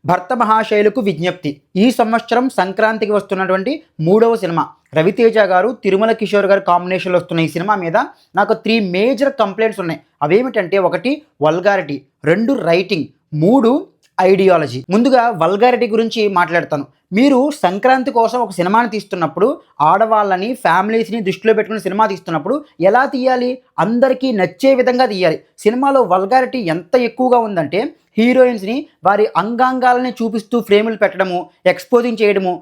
భర్త మహాశైలకు విజ్ఞప్తి. ఈ సంవత్సరం సంక్రాంతికి వస్తున్నటువంటి 3వ సినిమా రవితేజ గారు, తిరుమల కిషోర్ గారు కాంబినేషన్లో వస్తున్న ఈ సినిమా మీద నాకు 3 మేజర్ కంప్లైంట్స్ ఉన్నాయి. అవేమిటంటే 1 వల్గారిటీ, 2 రైటింగ్, 3 ఐడియాలజీ. ముందుగా వల్గారిటీ గురించి మాట్లాడతాను. మీరు సంక్రాంతి కోసం ఒక సినిమాని తీస్తున్నప్పుడు ఆడవాళ్ళని, ఫ్యామిలీస్ని దృష్టిలో పెట్టుకుని సినిమా తీస్తున్నప్పుడు ఎలా తీయాలి? అందరికీ నచ్చే విధంగా తీయాలి. సినిమాలో వల్గారిటీ ఎంత ఎక్కువగా ఉందంటే హీరోయిన్స్ని వారి అంగాంగాలని చూపిస్తూ ఫ్రేములు పెట్టడము, ఎక్స్పోజింగ్ చేయడము,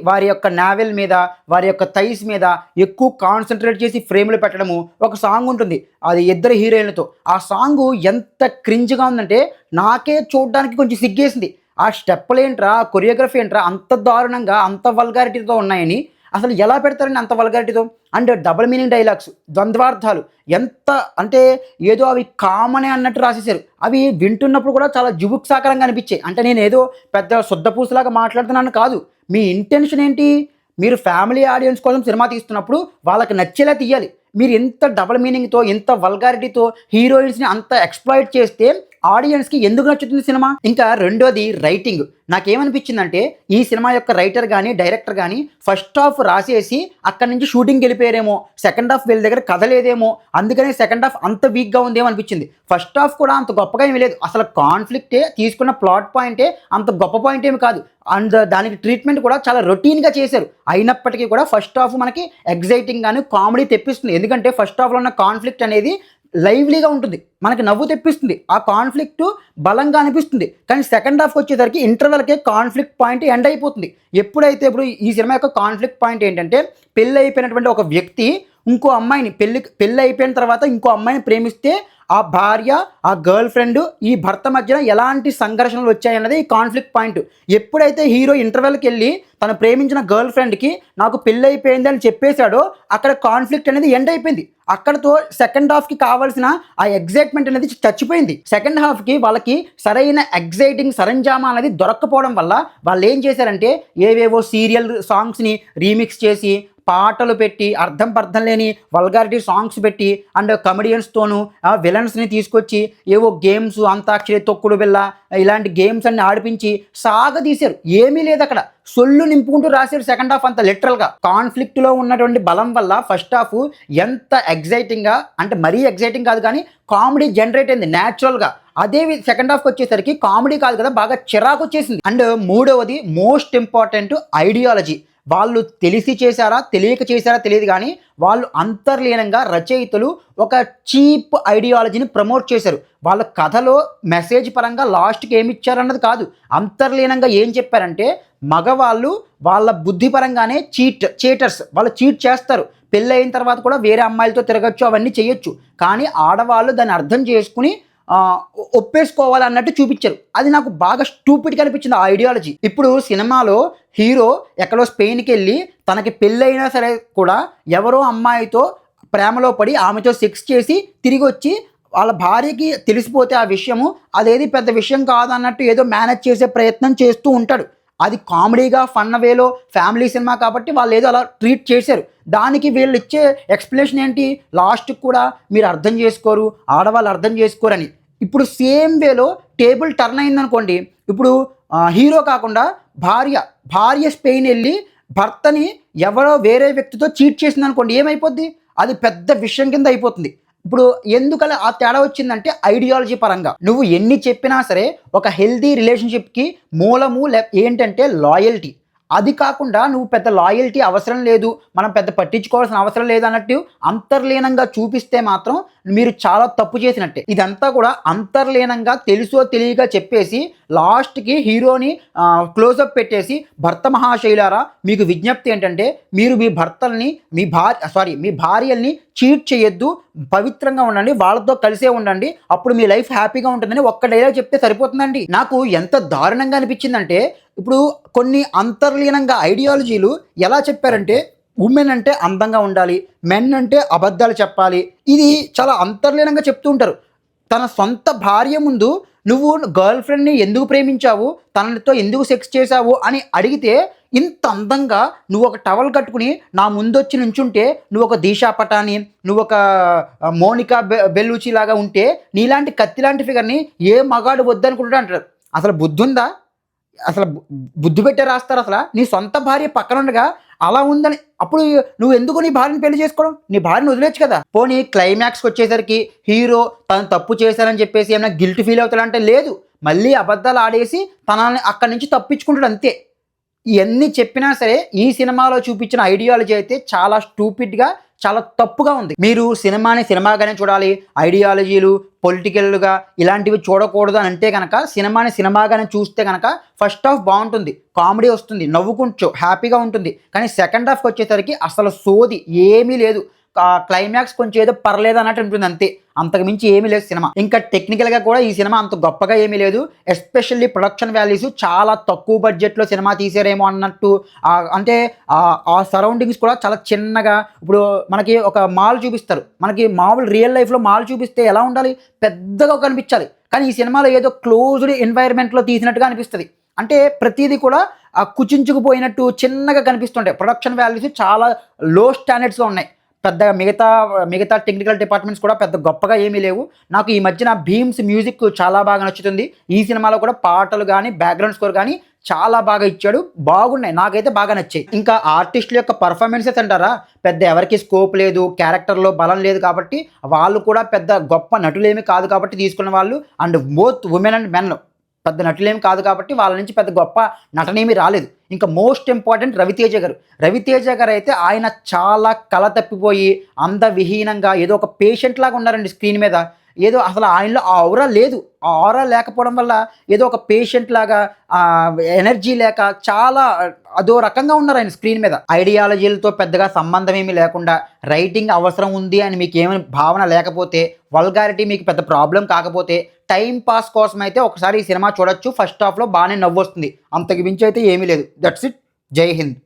వారి యొక్క నావెల్ మీద, వారి యొక్క థైస్ మీద ఎక్కువ కాన్సన్ట్రేట్ చేసి ఫ్రేములు పెట్టడము. ఒక సాంగ్ ఉంటుంది, అది 2 హీరోయిన్లతో. ఆ సాంగు ఎంత క్రింజ్గా ఉందంటే నాకే చూడడానికి కొంచెం సిగ్గేసింది. ఆ స్టెప్పులు ఏంట్రా, కొరియోగ్రఫీ ఏంట్రా అంత దారుణంగా, అంత వల్గారిటీతో ఉన్నాయని అసలు ఎలా పెడతారండి అంత వల్గారిటీతో? అండ్ డబుల్ మీనింగ్ డైలాగ్స్, ద్వంద్వార్థాలు ఎంత అంటే ఏదో అవి కామనే అన్నట్టు రాసేసారు. అవి వింటున్నప్పుడు కూడా చాలా జుగుప్సాకరంగా అనిపించాయి. అంటే నేను ఏదో పెద్ద శుద్ధపూసలాగా మాట్లాడుతున్నాను కాదు. మీ ఇంటెన్షన్ ఏంటి? మీరు ఫ్యామిలీ ఆడియన్స్ కోసం సినిమా తీస్తున్నప్పుడు వాళ్ళకి నచ్చేలా తీయాలి. మీరు ఎంత డబుల్ మీనింగ్తో, ఎంత వల్గారిటీతో హీరోయిన్స్ని అంత ఎక్స్ప్లాయిట్ చేస్తే ఆడియన్స్కి ఎందుకు నచ్చుతుంది సినిమా? ఇంకా రెండోది రైటింగ్. నాకేమనిపించిందంటే ఈ సినిమా యొక్క రైటర్ కానీ, డైరెక్టర్ కానీ ఫస్ట్ హాఫ్ రాసేసి అక్కడి నుంచి షూటింగ్కి వెళ్ళిపోయారేమో, సెకండ్ హాఫ్ వీళ్ళ దగ్గర కథ లేదేమో, అందుకనే సెకండ్ హాఫ్ అంత వీక్గా ఉందేమో అనిపించింది. ఫస్ట్ హాఫ్ కూడా అంత గొప్పగా ఏమీ లేదు. అసలు కాన్ఫ్లిక్టే తీసుకున్న ప్లాట్ పాయింటే అంత గొప్ప పాయింట్ ఏమి కాదు. అండ్ దానికి ట్రీట్మెంట్ కూడా చాలా రొటీన్గా చేశారు. అయినప్పటికీ కూడా ఫస్ట్ హాఫ్ మనకి ఎగ్జైటింగ్ గాను, కామెడీ తెప్పిస్తుంది. ఎందుకంటే ఫస్ట్ హాఫ్లో ఉన్న కాన్ఫ్లిక్ట్ అనేది లైవ్లీగా ఉంటుంది, మనకి నవ్వు తెప్పిస్తుంది, ఆ కాన్ఫ్లిక్ట్ బలంగా అనిపిస్తుంది. కానీ సెకండ్ హాఫ్కి వచ్చేసరికి ఇంటర్వెల్కే కాన్ఫ్లిక్ట్ పాయింట్ ఎండ్ అయిపోతుంది. ఎప్పుడైతే ఇప్పుడు ఈ సినిమా యొక్క కాన్ఫ్లిక్ట్ పాయింట్ ఏంటంటే పెళ్ళి అయిపోయినటువంటి ఒక వ్యక్తి ఇంకో అమ్మాయిని పెళ్ళి అయిపోయిన తర్వాత ఇంకో అమ్మాయిని ప్రేమిస్తే ఆ భార్య, ఆ గర్ల్ ఫ్రెండ్, ఈ భర్త మధ్యన ఎలాంటి సంఘర్షణలు వచ్చాయన్నది ఈ కాన్ఫ్లిక్ట్ పాయింట్. ఎప్పుడైతే హీరో ఇంటర్వెల్కి వెళ్ళి తను ప్రేమించిన గర్ల్ ఫ్రెండ్కి నాకు పెళ్ళి అయిపోయింది అని చెప్పేశాడో అక్కడ కాన్ఫ్లిక్ట్ అనేది ఎండ్ అయిపోయింది. అక్కడతో సెకండ్ హాఫ్కి కావాల్సిన ఆ ఎగ్జైట్మెంట్ అనేది చచ్చిపోయింది. సెకండ్ హాఫ్కి వాళ్ళకి సరైన ఎగ్జైటింగ్ సరంజామా అనేది దొరక్కపోవడం వల్ల వాళ్ళు ఏం చేశారంటే ఏవేవో సీరియల్ సాంగ్స్ని రీమిక్స్ చేసి, పాటలు పెట్టి, అర్థం లేని వల్గారిటీ సాంగ్స్ పెట్టి, అండ్ కమెడియన్స్తోనూ విలన్స్ని తీసుకొచ్చి ఏవో గేమ్స్, అంతాక్షరి, తొక్కుడు బిళ్ళ ఇలాంటి గేమ్స్ అన్ని ఆడిపించి సాగదీశారు. ఏమీ లేదు అక్కడ, సొల్లు నింపుకుంటూ రాశారు సెకండ్ హాఫ్ అంతా. లిటరల్గా కాన్ఫ్లిక్ట్లో ఉన్నటువంటి బలం వల్ల ఫస్ట్ హాఫ్ ఎంత ఎగ్జైటింగ్గా, అంటే మరీ ఎగ్జైటింగ్ కాదు కానీ కామెడీ జనరేట్ అయింది న్యాచురల్గా. అదే సెకండ్ హాఫ్కి వచ్చేసరికి కామెడీ కాదు కదా, బాగా చిరాకు వచ్చేసింది. అండ్ మూడవది మోస్ట్ ఇంపార్టెంట్ ఐడియాలజీ. వాళ్ళు తెలిసి చేశారా, తెలియక చేశారా తెలియదు కానీ వాళ్ళు అంతర్లీనంగా రచయితలు ఒక చీప్ ఐడియాలజీని ప్రమోట్ చేశారు. వాళ్ళ కథలో మెసేజ్ పరంగా లాస్ట్కి ఏమి ఇచ్చారన్నది కాదు, అంతర్లీనంగా ఏం చెప్పారంటే మగవాళ్ళు వాళ్ళ బుద్ధి పరంగానే చీటర్స్, వాళ్ళు చీట్ చేస్తారు. పెళ్ళి అయిన తర్వాత కూడా వేరే అమ్మాయిలతో తిరగచ్చు, అవన్నీ చేయొచ్చు. కానీ ఆడవాళ్ళు దాన్ని అర్థం చేసుకుని ఒప్పేసుకోవాలన్నట్టు చూపించారు. అది నాకు బాగా స్టూపిడ్గా అనిపించింది ఆ ఐడియాలజీ. ఇప్పుడు సినిమాలో హీరో ఎక్కడో స్పెయిన్కి వెళ్ళి తనకి పెళ్ళైనా సరే కూడా ఎవరో అమ్మాయితో ప్రేమలో పడి ఆమెతో సెక్స్ చేసి తిరిగి వచ్చి వాళ్ళ భార్యకి తెలిసిపోతే ఆ విషయము అదేది పెద్ద విషయం కాదన్నట్టు ఏదో మేనేజ్ చేసే ప్రయత్నం చేస్తూ ఉంటాడు. అది కామెడీగా, ఫన్ వేలో ఫ్యామిలీ సినిమా కాబట్టి వాళ్ళు ఏదో అలా ట్రీట్ చేశారు. దానికి వీళ్ళు ఇచ్చే ఎక్స్ప్లెనేషన్ ఏంటి? లాస్ట్కి కూడా మీరు అర్థం చేసుకోరు, ఆడవాళ్ళు అర్థం చేసుకోరని. ఇప్పుడు సేమ్ వేలో టేబుల్ టర్న్ అయిందనుకోండి. ఇప్పుడు హీరో కాకుండా భార్య స్పెయిన్ వెళ్ళి భర్తని ఎవరో వేరే వ్యక్తితో చీట్ చేసిందనుకోండి, ఏమైపోద్ది? అది పెద్ద విషయం కింద అయిపోతుంది. ఇప్పుడు ఎందుకలా ఆ తేడా వచ్చిందంటే ఐడియాలజీ పరంగా. నువ్వు ఎన్ని చెప్పినా సరే ఒక హెల్దీ రిలేషన్షిప్కి మూలము ఏంటంటే లాయల్టీ. అది కాకుండా నువ్వు పెద్ద లాయల్టీ అవసరం లేదు, మనం పెద్ద పట్టించుకోవాల్సిన అవసరం లేదు అన్నట్టు అంతర్లీనంగా చూపిస్తే మాత్రం మీరు చాలా తప్పు చేసినట్టే. ఇదంతా కూడా అంతర్లీనంగా తెలుసో తెలియక చెప్పేసి లాస్ట్కి హీరోని క్లోజప్ పెట్టేసి భర్త మహాశైలారా మీకు విజ్ఞప్తి ఏంటంటే మీరు మీ భర్తల్ని, మీ భార్యల్ని చీట్ చేయొద్దు, పవిత్రంగా ఉండండి, వాళ్ళతో కలిసే ఉండండి, అప్పుడు మీ లైఫ్ హ్యాపీగా ఉంటుందని ఒక్క డైలాగ్ చెప్తే సరిపోతుందండి. నాకు ఎంత దారుణంగా అనిపించిందంటే ఇప్పుడు కొన్ని అంతర్లీనంగా ఐడియాలజీలు ఎలా చెప్పారంటే ఉమెన్ అంటే అందంగా ఉండాలి, మెన్ అంటే అబద్ధాలు చెప్పాలి, ఇది చాలా అంతర్లీనంగా చెప్తూ ఉంటారు. తన సొంత భార్య ముందు నువ్వు గర్ల్ ఫ్రెండ్ని ఎందుకు ప్రేమించావు, తనతో ఎందుకు సెక్స్ చేశావు అని అడిగితే ఇంత అందంగా నువ్వు ఒక టవల్ కట్టుకుని నా ముందొచ్చి నుంచుంటే నువ్వు ఒక దీశా పటాని, నువ్వు ఒక మోనికా బెల్లూచి లాగా ఉంటే నీలాంటి కత్తి లాంటి ఫిగర్ని ఏ మగాడు వద్దనుకుంటా అంటారు. అసలు బుద్ధి ఉందా? అసలు బుద్ధి పెట్టే రాస్తారు. అసలు నీ సొంత భార్య పక్కన ఉండగా అలా ఉందని అప్పుడు నువ్వు ఎందుకు నీ భార్యని పెళ్లి చేసుకోవడం? నీ భార్యను వదిలేచ్చు కదా. పోనీ క్లైమాక్స్కి వచ్చేసరికి హీరో తను తప్పు చేశారని చెప్పేసి ఏమైనా గిల్ట్ ఫీల్ అవుతాడంటే లేదు, మళ్ళీ అబద్ధాలు ఆడేసి తనని అక్కడి నుంచి తప్పించుకుంటాడు అంతే. ఇవన్నీ చెప్పినా సరే ఈ సినిమాలో చూపించిన ఐడియాలజీ అయితే చాలా స్టూపిడ్గా, చాలా తప్పుగా ఉంది. మీరు సినిమాని సినిమాగానే చూడాలి, ఐడియాలజీలు పొలిటికల్గా ఇలాంటివి చూడకూడదు అని అంటే కనుక సినిమాని సినిమాగానే చూస్తే కనుక ఫస్ట్ హాఫ్ బాగుంటుంది, కామెడీ వస్తుంది, నవ్వుకుంటూ హ్యాపీగా ఉంటుంది. కానీ సెకండ్ హాఫ్కి వచ్చేసరికి అసలు సోది ఏమీ లేదు. క్లైమాక్స్ కొంచెం ఏదో పర్లేదు అన్నట్టు ఉంటుంది అంతే, అంతకు మించి ఏమీ లేదు సినిమా. ఇంకా టెక్నికల్గా కూడా ఈ సినిమా అంత గొప్పగా ఏమీ లేదు. ఎస్పెషల్లీ ప్రొడక్షన్ వాల్యూస్ చాలా తక్కువ బడ్జెట్లో సినిమా తీసారేమో అన్నట్టు. అంటే ఆ సరౌండింగ్స్ కూడా చాలా చిన్నగా. ఇప్పుడు మనకి ఒక మాల్ చూపిస్తారు, మనకి మామూలు రియల్ లైఫ్లో మాల్ చూపిస్తే ఎలా ఉండాలి, పెద్దగా కనిపించాలి. కానీ ఈ సినిమాలో ఏదో క్లోజ్డ్ ఎన్వైర్న్మెంట్లో తీసినట్టుగా అనిపిస్తుంది. అంటే ప్రతిదీ కూడా కుచించుకుపోయినట్టు చిన్నగా కనిపిస్తుంటాయి. ప్రొడక్షన్ వాల్యూస్ చాలా లో స్టాండర్డ్స్లో ఉన్నాయి. పెద్దగా మిగతా టెక్నికల్ డిపార్ట్మెంట్స్ కూడా పెద్ద గొప్పగా ఏమీ లేవు. నాకు ఈ మధ్యన భీమ్స్ మ్యూజిక్ చాలా బాగా నచ్చుతుంది. ఈ సినిమాలో కూడా పాటలు కానీ బ్యాక్గ్రౌండ్ స్కోర్ కానీ చాలా బాగా ఇచ్చాడు, బాగున్నాయి, నాకైతే బాగా నచ్చాయి. ఇంకా ఆర్టిస్టుల యొక్క పర్ఫార్మెన్సెస్ అంటారా, పెద్ద ఎవరికి స్కోప్ లేదు, క్యారెక్టర్లో బలం లేదు కాబట్టి వాళ్ళు కూడా పెద్ద గొప్ప నటులేమి కాదు కాబట్టి తీసుకున్న వాళ్ళు. And both women and men పెద్ద నటులేమి కాదు కాబట్టి వాళ్ళ నుంచి పెద్ద గొప్ప నటనేమి రాలేదు. ఇంకా మోస్ట్ ఇంపార్టెంట్ రవితేజ గారు అయితే ఆయన చాలా కళ తప్పిపోయి అందవిహీనంగా ఏదో ఒక పేషెంట్ లాగా ఉన్నారండి స్క్రీన్ మీద. ఏదో అసలు ఆయనలో ఆ ఔరా లేదు. ఆ ఔరా లేకపోవడం వల్ల ఏదో ఒక పేషెంట్ లాగా ఎనర్జీ లేక చాలా అదో రకంగా ఉన్నారు ఆయన స్క్రీన్ మీద. ఐడియాలజీలతో పెద్దగా సంబంధం ఏమీ లేకుండా, రైటింగ్ అవసరం ఉంది అని మీకు ఏమైనా భావన లేకపోతే, వల్గారిటీ మీకు పెద్ద ప్రాబ్లం కాకపోతే, టైం పాస్ కోసం అయితే ఒకసారి ఈ సినిమా చూడొచ్చు. ఫస్ట్ హాఫ్లో బాగానే నవ్వు వస్తుంది, అంతకు మించి అయితే ఏమీ లేదు. That's it. జై హింద్.